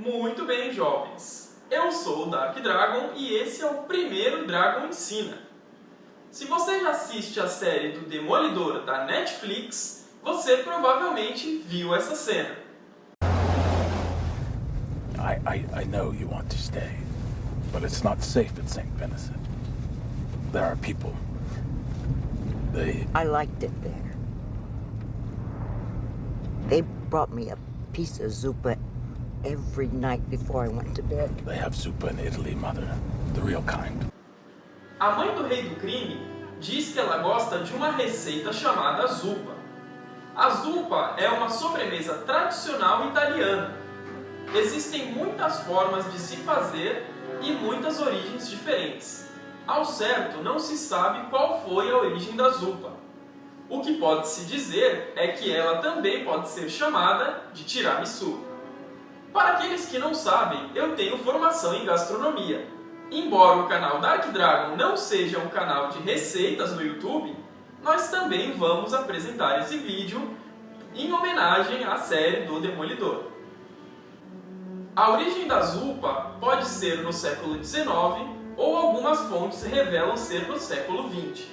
Muito bem, jovens! Eu sou o Dark Dragon e esse é o primeiro Dragon Ensina. Se você já assiste a série do Demolidor da Netflix, você provavelmente viu essa cena. I know you want to stay, but it's not safe at St. Vincent. There are people. I liked it there. They brought me a piece of zuppa every night before I went to bed. They have zuppa in Italy, Mother. The real kind. A mãe do rei do crime diz que ela gosta de uma receita chamada zuppa. A zuppa é uma sobremesa tradicional italiana. Existem muitas formas de se fazer e muitas origens diferentes. Ao certo, não se sabe qual foi a origem da zuppa. O que pode-se dizer é que ela também pode ser chamada de tiramisu. Para aqueles que não sabem, eu tenho formação em gastronomia. Embora o canal Dark Dragon não seja um canal de receitas no YouTube, nós também vamos apresentar esse vídeo em homenagem à série do Demolidor. A origem da zuppa pode ser no século XIX ou algumas fontes revelam ser no século XX.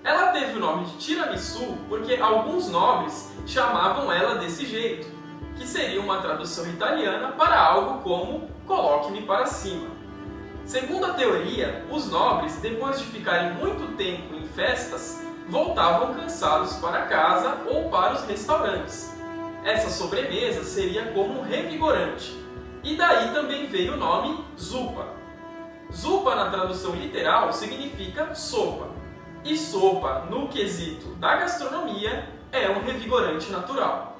Ela teve o nome de tiramisu porque alguns nobres chamavam ela desse jeito, que seria uma tradução italiana para algo como "coloque-me para cima". Segundo a teoria, os nobres, depois de ficarem muito tempo em festas, voltavam cansados para casa ou para os restaurantes. Essa sobremesa seria como um revigorante, e daí também veio o nome zuppa. Zuppa na tradução literal significa sopa, e sopa, no quesito da gastronomia, é um revigorante natural.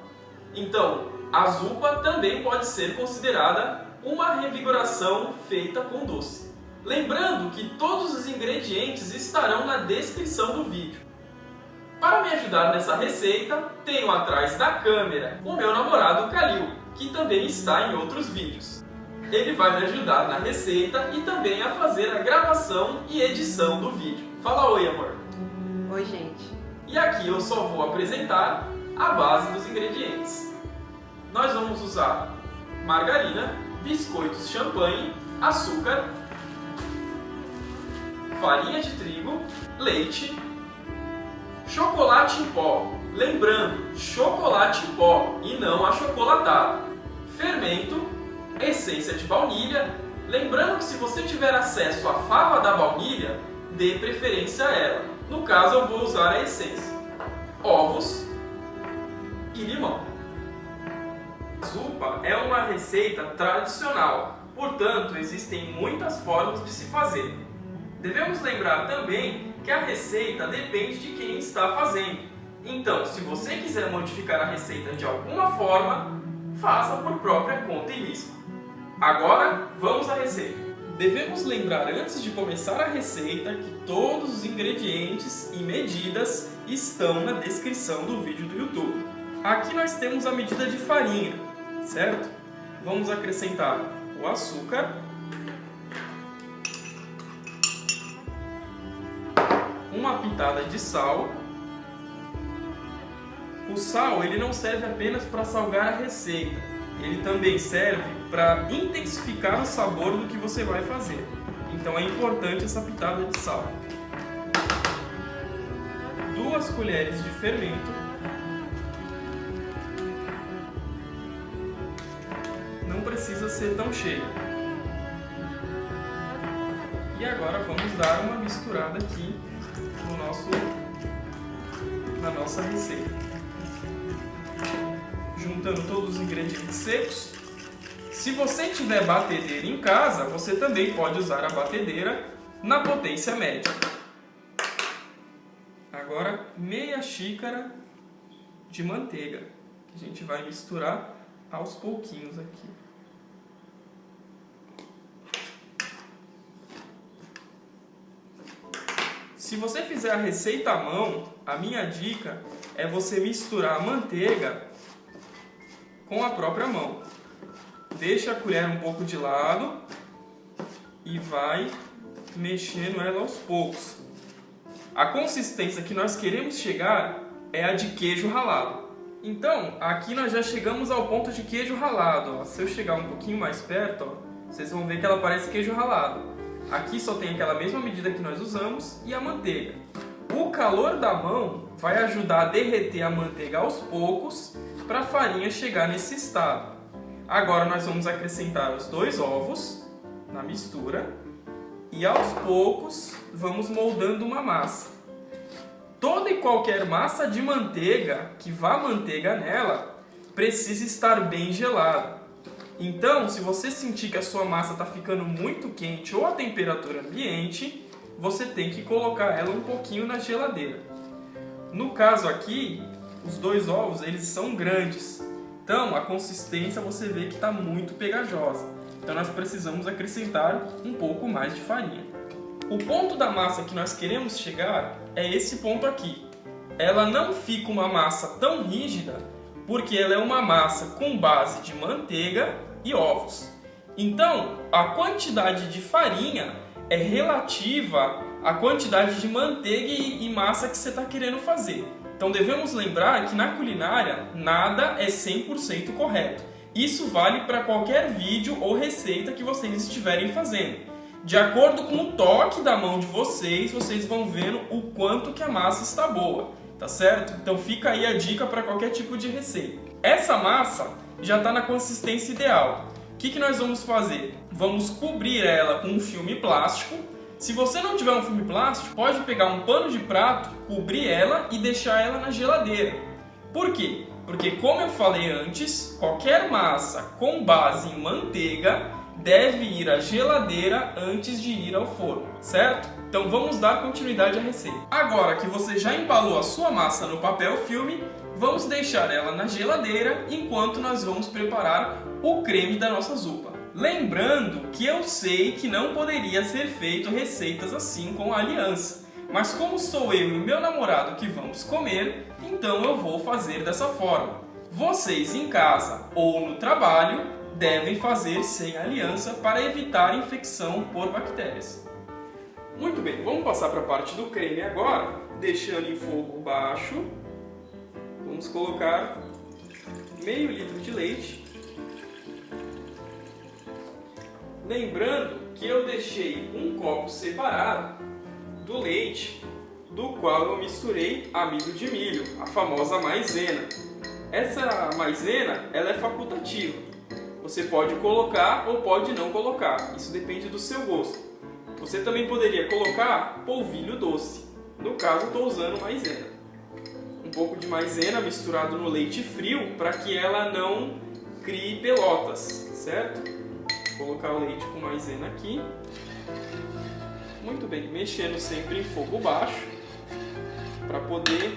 Então, a zuppa também pode ser considerada uma revigoração feita com doce. Lembrando que todos os ingredientes estarão na descrição do vídeo. Para me ajudar nessa receita, tenho atrás da câmera o meu namorado Kalil, que também está em outros vídeos. Ele vai me ajudar na receita e também a fazer a gravação e edição do vídeo. Fala oi, amor! Oi, gente! E aqui eu só vou apresentar a base dos ingredientes. Nós vamos usar margarina, biscoitos champanhe, açúcar, farinha de trigo, leite, chocolate em pó. Lembrando, chocolate em pó e não achocolatado. Fermento, essência de baunilha. Lembrando que se você tiver acesso à fava da baunilha, dê preferência a ela. No caso, eu vou usar a essência. Ovos e limão. Zuppa é uma receita tradicional, portanto, existem muitas formas de se fazer. Devemos lembrar também que a receita depende de quem está fazendo. Então, se você quiser modificar a receita de alguma forma, faça por própria conta e risco. Agora, vamos à receita. Devemos lembrar antes de começar a receita que todos os ingredientes e medidas estão na descrição do vídeo do YouTube. Aqui nós temos a medida de farinha, certo? Vamos acrescentar o açúcar, uma pitada de sal. O sal ele não serve apenas para salgar a receita, ele também serve para intensificar o sabor do que você vai fazer. Então é importante essa pitada de sal. 2 colheres de fermento. Não precisa ser tão cheio. E agora vamos dar uma misturada aqui na nossa receita. Juntando todos os ingredientes secos. Se você tiver batedeira em casa, você também pode usar a batedeira na potência média. Agora, meia xícara de manteiga, que a gente vai misturar aos pouquinhos aqui. Se você fizer a receita à mão, a minha dica é você misturar a manteiga com a própria mão. Deixa a colher um pouco de lado e vai mexendo ela aos poucos. A consistência que nós queremos chegar é a de queijo ralado. Então, aqui nós já chegamos ao ponto de queijo ralado. Ó. Se eu chegar um pouquinho mais perto, ó, vocês vão ver que ela parece queijo ralado. Aqui só tem aquela mesma medida que nós usamos e a manteiga. O calor da mão vai ajudar a derreter a manteiga aos poucos para a farinha chegar nesse estado. Agora nós vamos acrescentar os 2 ovos na mistura e aos poucos vamos moldando uma massa. Toda e qualquer massa de manteiga que vá manteiga nela precisa estar bem gelada. Então, se você sentir que a sua massa está ficando muito quente ou a temperatura ambiente, você tem que colocar ela um pouquinho na geladeira. No caso aqui, os 2 ovos eles são grandes, então a consistência você vê que está muito pegajosa. Então nós precisamos acrescentar um pouco mais de farinha. O ponto da massa que nós queremos chegar é esse ponto aqui. Ela não fica uma massa tão rígida porque ela é uma massa com base de manteiga e ovos. Então, a quantidade de farinha é relativa à quantidade de manteiga e massa que você está querendo fazer. Então, devemos lembrar que na culinária nada é 100% correto. Isso vale para qualquer vídeo ou receita que vocês estiverem fazendo. De acordo com o toque da mão de vocês, vocês vão vendo o quanto que a massa está boa, tá certo? Então fica aí a dica para qualquer tipo de receita. Essa massa já está na consistência ideal. O que nós vamos fazer? Vamos cobrir ela com um filme plástico. Se você não tiver um filme plástico, pode pegar um pano de prato, cobrir ela e deixar ela na geladeira. Por quê? Porque, como eu falei antes, qualquer massa com base em manteiga deve ir à geladeira antes de ir ao forno, certo? Então vamos dar continuidade à receita. Agora que você já embalou a sua massa no papel filme, vamos deixar ela na geladeira enquanto nós vamos preparar o creme da nossa zupa. Lembrando que eu sei que não poderia ser feito receitas assim com a aliança, mas como sou eu e o meu namorado que vamos comer, então eu vou fazer dessa forma. Vocês em casa ou no trabalho devem fazer sem aliança para evitar infecção por bactérias. Muito bem, vamos passar para a parte do creme agora, deixando em fogo baixo. Vamos colocar meio litro de leite. Lembrando que eu deixei um copo separado do leite, do qual eu misturei amido de milho, a famosa maisena. Essa maisena, ela é facultativa. Você pode colocar ou pode não colocar, isso depende do seu gosto. Você também poderia colocar polvilho doce, no caso estou usando maisena. Um pouco de maisena misturado no leite frio para que ela não crie pelotas, certo? Vou colocar o leite com maisena aqui. Muito bem, mexendo sempre em fogo baixo para poder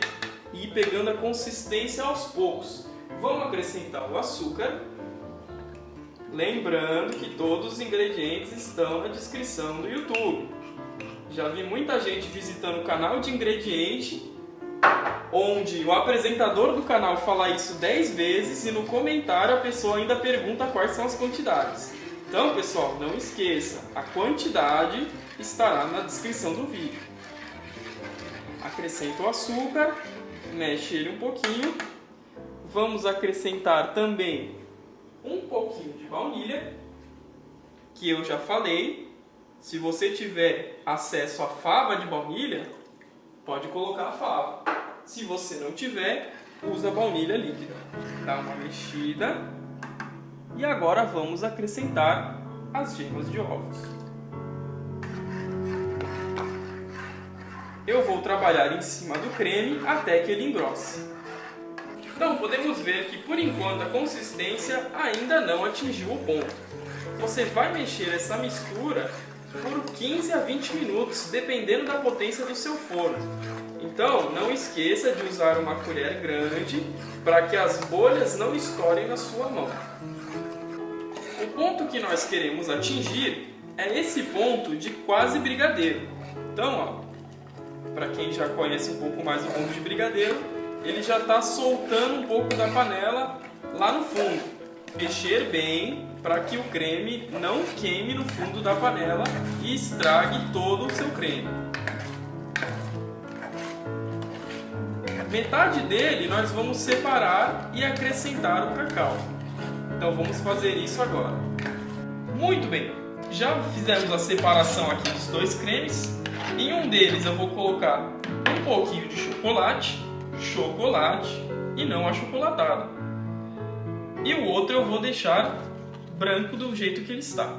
ir pegando a consistência aos poucos. Vamos acrescentar o açúcar. Lembrando que todos os ingredientes estão na descrição do YouTube. Já vi muita gente visitando o canal de ingrediente, onde o apresentador do canal fala isso 10 vezes e no comentário a pessoa ainda pergunta quais são as quantidades. Então, pessoal, não esqueça, a quantidade estará na descrição do vídeo. Acrescenta o açúcar, mexe ele um pouquinho. Vamos acrescentar também um pouquinho de baunilha, que eu já falei. Se você tiver acesso à fava de baunilha, pode colocar a fava. Se você não tiver, usa a baunilha líquida. Dá uma mexida. E agora vamos acrescentar as gemas de ovos. Eu vou trabalhar em cima do creme até que ele engrosse. Então podemos ver que por enquanto a consistência ainda não atingiu o ponto. Você vai mexer essa mistura por 15 a 20 minutos, dependendo da potência do seu forno. Então não esqueça de usar uma colher grande para que as bolhas não estourem na sua mão. O ponto que nós queremos atingir é esse ponto de quase brigadeiro. Então, para quem já conhece um pouco mais o ponto de brigadeiro, ele já está soltando um pouco da panela lá no fundo. Mexer bem para que o creme não queime no fundo da panela e estrague todo o seu creme. Metade dele nós vamos separar e acrescentar o cacau. Então vamos fazer isso agora. Muito bem, já fizemos a separação aqui dos dois cremes. Em um deles eu vou colocar um pouquinho de chocolate e não achocolatado. E o outro eu vou deixar branco do jeito que ele está.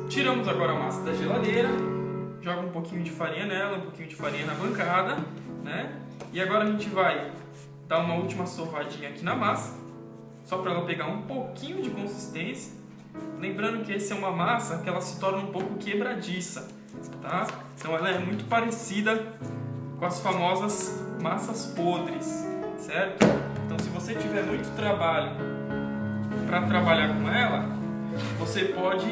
Tiramos agora a massa da geladeira, joga um pouquinho de farinha nela, um pouquinho de farinha na bancada, né? E agora a gente vai dar uma última sovadinha aqui na massa, só para ela pegar um pouquinho de consistência. Lembrando que essa é uma massa que ela se torna um pouco quebradiça, tá? Então ela é muito parecida com as famosas massas podres, certo? Então se você tiver muito trabalho para trabalhar com ela, você pode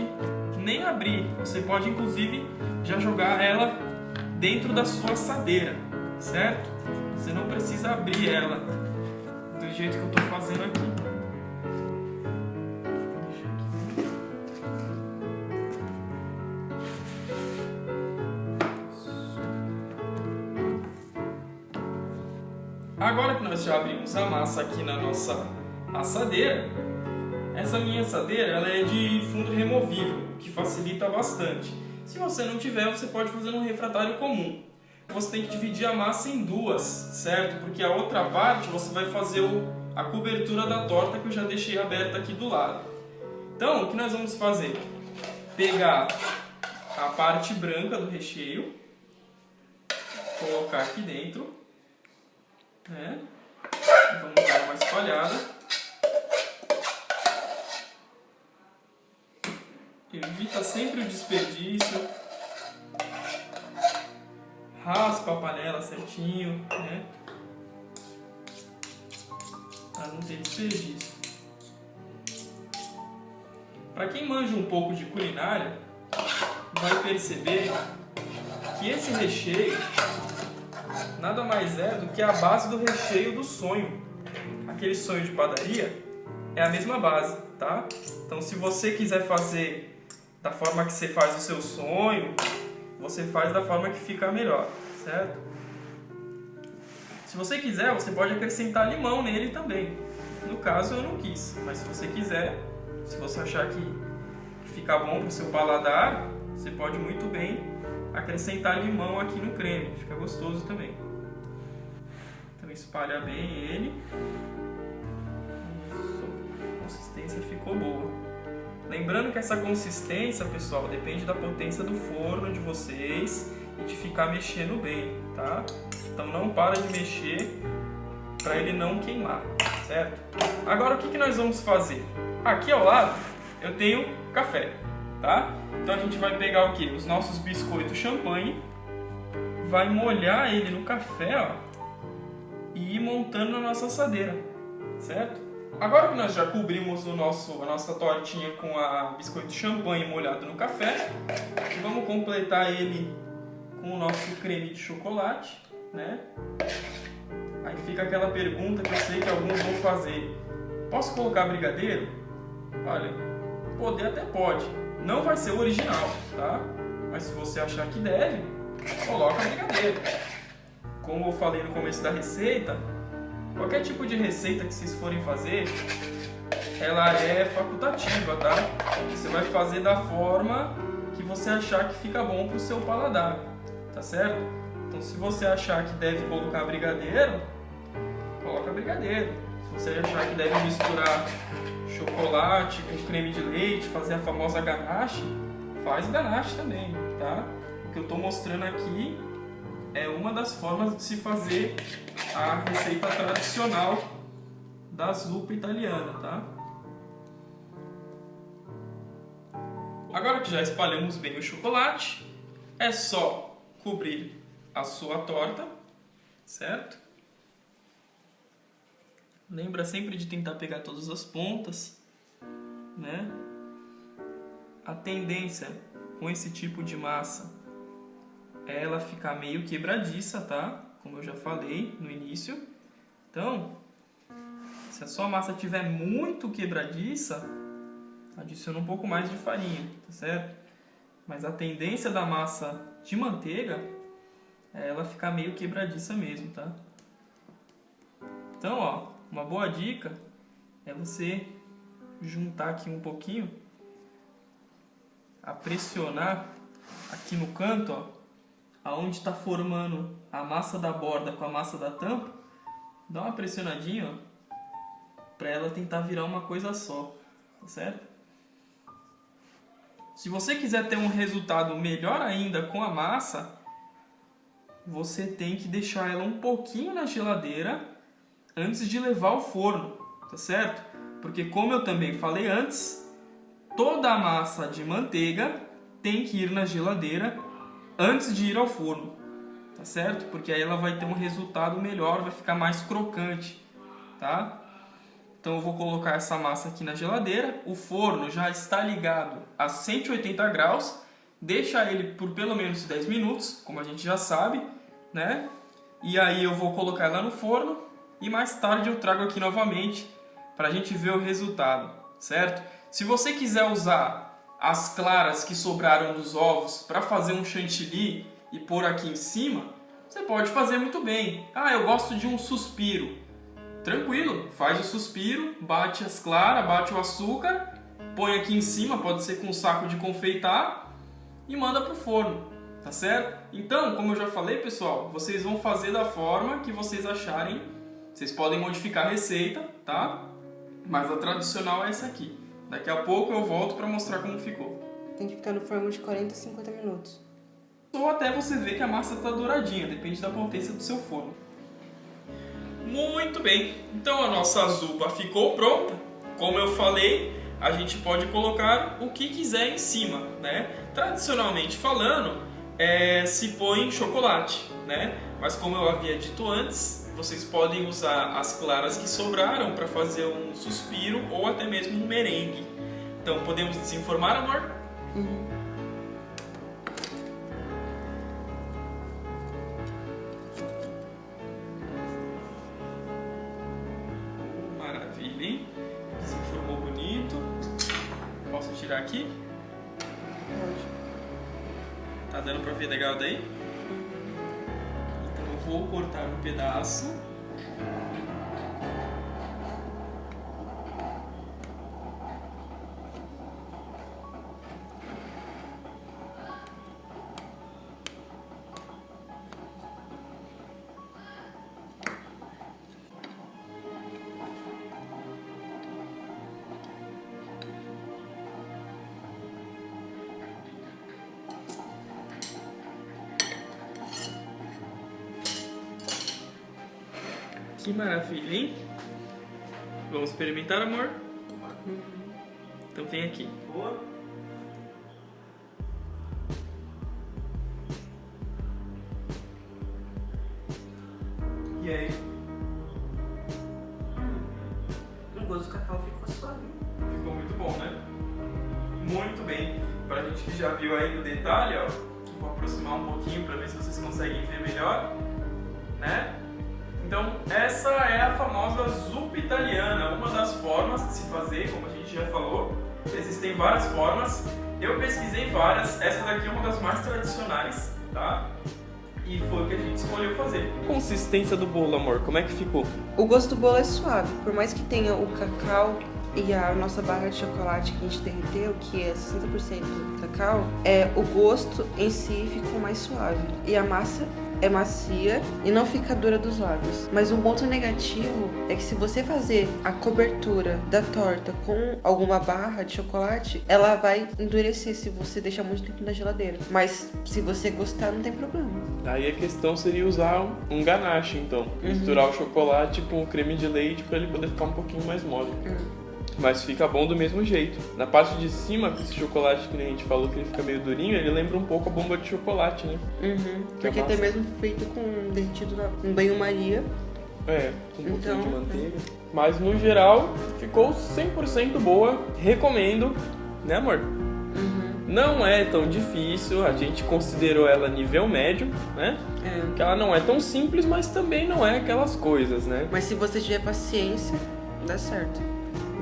nem abrir, você pode inclusive já jogar ela dentro da sua assadeira, certo? Você não precisa abrir ela do jeito que eu estou fazendo aqui. Agora que nós já abrimos a massa aqui na nossa assadeira, essa minha assadeira ela é de fundo removível, que facilita bastante. Se você não tiver, você pode fazer um refratário comum. Você tem que dividir a massa em duas, certo? Porque a outra parte você vai fazer a cobertura da torta que eu já deixei aberta aqui do lado. Então, o que nós vamos fazer? Pegar a parte branca do recheio, colocar aqui dentro, né? Vamos dar uma espalhada. Evita sempre o desperdício. Raspa a panela certinho, né? Para não ter desperdício. Para quem manja um pouco de culinária, vai perceber que esse recheio nada mais é do que a base do recheio do sonho. Aquele sonho de padaria é a mesma base, tá? Então se você quiser fazer da forma que você faz o seu sonho, você faz da forma que fica melhor, certo? Se você quiser, você pode acrescentar limão nele também. No caso, eu não quis, mas se você quiser, se você achar que fica bom para o seu paladar, você pode muito bem acrescentar limão aqui no creme, fica gostoso também. Então espalha bem ele. Isso. A consistência ficou boa. Lembrando que essa consistência, pessoal, depende da potência do forno de vocês e de ficar mexendo bem, tá? Então não para de mexer para ele não queimar, certo? Agora o que nós vamos fazer? Aqui ao lado eu tenho café, tá? Então a gente vai pegar o que? Os nossos biscoitos champanhe, vai molhar ele no café, ó, e ir montando na nossa assadeira, certo? Agora que nós já cobrimos a nossa tortinha com a biscoito champanhe molhado no café, vamos completar ele com o nosso creme de chocolate, né? Aí fica aquela pergunta que eu sei que alguns vão fazer: posso colocar brigadeiro? Olha, poder até pode, não vai ser o original, tá? Mas se você achar que deve, coloca brigadeiro. Como eu falei no começo da receita, qualquer tipo de receita que vocês forem fazer, ela é facultativa, tá? Você vai fazer da forma que você achar que fica bom pro seu paladar, tá certo? Então se você achar que deve colocar brigadeiro, coloca brigadeiro. Se você achar que deve misturar chocolate com creme de leite, fazer a famosa ganache, faz ganache também, tá? O que eu tô mostrando aqui é uma das formas de se fazer a receita tradicional da zuppa italiana, tá? Agora que já espalhamos bem o chocolate, é só cobrir a sua torta, certo? Lembra sempre de tentar pegar todas as pontas, né? A tendência com esse tipo de massa é ela ficar meio quebradiça, tá? Como eu já falei no início. Então, se a sua massa estiver muito quebradiça, adiciona um pouco mais de farinha, tá certo? Mas a tendência da massa de manteiga é ela ficar meio quebradiça mesmo, tá? Então, ó, uma boa dica é você juntar aqui um pouquinho, a pressionar aqui no canto, ó, aonde está formando a massa da borda com a massa da tampa, dá uma pressionadinha, ó, para ela tentar virar uma coisa só, tá certo? Se você quiser ter um resultado melhor ainda com a massa, você tem que deixar ela um pouquinho na geladeira antes de levar ao forno, tá certo? Porque como eu também falei antes, toda a massa de manteiga tem que ir na geladeira antes de ir ao forno, tá certo? Porque aí ela vai ter um resultado melhor, vai ficar mais crocante, tá? Então eu vou colocar essa massa aqui na geladeira, o forno já está ligado a 180 graus, deixa ele por pelo menos 10 minutos, como a gente já sabe, né? E aí eu vou colocar ela no forno e mais tarde eu trago aqui novamente para a gente ver o resultado, certo? Se você quiser usar as claras que sobraram dos ovos para fazer um chantilly e pôr aqui em cima, você pode fazer muito bem. Ah, eu gosto de um suspiro. Tranquilo, faz o suspiro, bate as claras, bate o açúcar, põe aqui em cima, pode ser com um saco de confeitar e manda pro forno, tá certo? Então, como eu já falei, pessoal, vocês vão fazer da forma que vocês acharem. Vocês podem modificar a receita, tá? Mas a tradicional é essa aqui. Daqui a pouco eu volto para mostrar como ficou. Tem que ficar no forno de 40 a 50 minutos. Ou até você ver que a massa está douradinha, depende da potência do seu forno. Muito bem, então a nossa zupa ficou pronta. Como eu falei, a gente pode colocar o que quiser em cima, né? Tradicionalmente falando, se põe chocolate, né? Mas como eu havia dito antes, vocês podem usar as claras que sobraram para fazer um suspiro ou até mesmo um merengue. Então, podemos desenformar, amor? Maravilha, hein? Desenformou bonito. Posso tirar aqui? Pode. Tá dando para ver legal daí? Então eu vou cortar um pedaço. Que maravilha, hein? Vamos experimentar, amor? Então vem aqui. Boa. E aí? O gosto do cacau ficou suave. Ficou muito bom, né? Muito bem. Pra gente que já viu aí no detalhe, ó, vou aproximar um pouquinho para ver se vocês conseguem ver melhor, né? Então, essa é a famosa zuppa italiana, uma das formas de se fazer, como a gente já falou. Existem várias formas, eu pesquisei várias, essa daqui é uma das mais tradicionais, tá? E foi o que a gente escolheu fazer. Consistência do bolo, amor, como é que ficou? O gosto do bolo é suave, por mais que tenha o cacau e a nossa barra de chocolate que a gente derreteu, que é 60% cacau, o gosto em si ficou mais suave. E a massa é macia e não fica dura dos lados. Mas um ponto negativo é que se você fazer a cobertura da torta com alguma barra de chocolate, ela vai endurecer se você deixar muito tempo na geladeira. Mas se você gostar, não tem problema. Aí a questão seria usar um ganache, então. Misturar o chocolate com o creme de leite para ele poder ficar um pouquinho mais mole. Mas fica bom do mesmo jeito. Na parte de cima, com esse chocolate que a gente falou que ele fica meio durinho, ele lembra um pouco a bomba de chocolate, né? Porque até mesmo feito com derretido em banho-maria. Com um pouquinho de manteiga. mas no geral ficou 100% boa, recomendo, né amor? Não é tão difícil, a gente considerou ela nível médio, né? Que ela não é tão simples, mas também não é aquelas coisas, né? Mas se você tiver paciência, dá certo.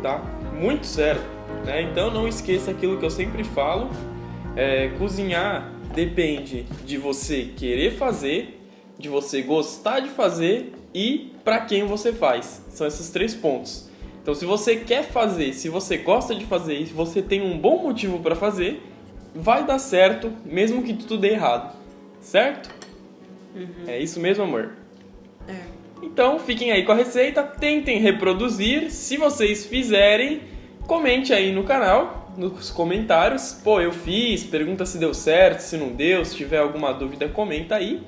Dá muito certo, né? Então não esqueça aquilo que eu sempre falo, cozinhar depende de você querer fazer, de você gostar de fazer e para quem você faz. São esses 3 pontos. Então se você quer fazer, se você gosta de fazer e se você tem um bom motivo para fazer, vai dar certo, mesmo que tudo dê errado, certo? É isso mesmo, amor? Então, fiquem aí com a receita, tentem reproduzir. Se vocês fizerem, comente aí no canal, nos comentários. Pô, eu fiz, pergunta se deu certo, se não deu, se tiver alguma dúvida, comenta aí,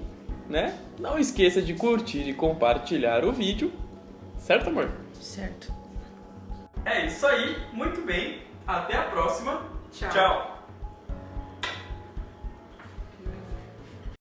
né? Não esqueça de curtir e compartilhar o vídeo, certo, amor? Certo. É isso aí, muito bem. Até a próxima. Tchau.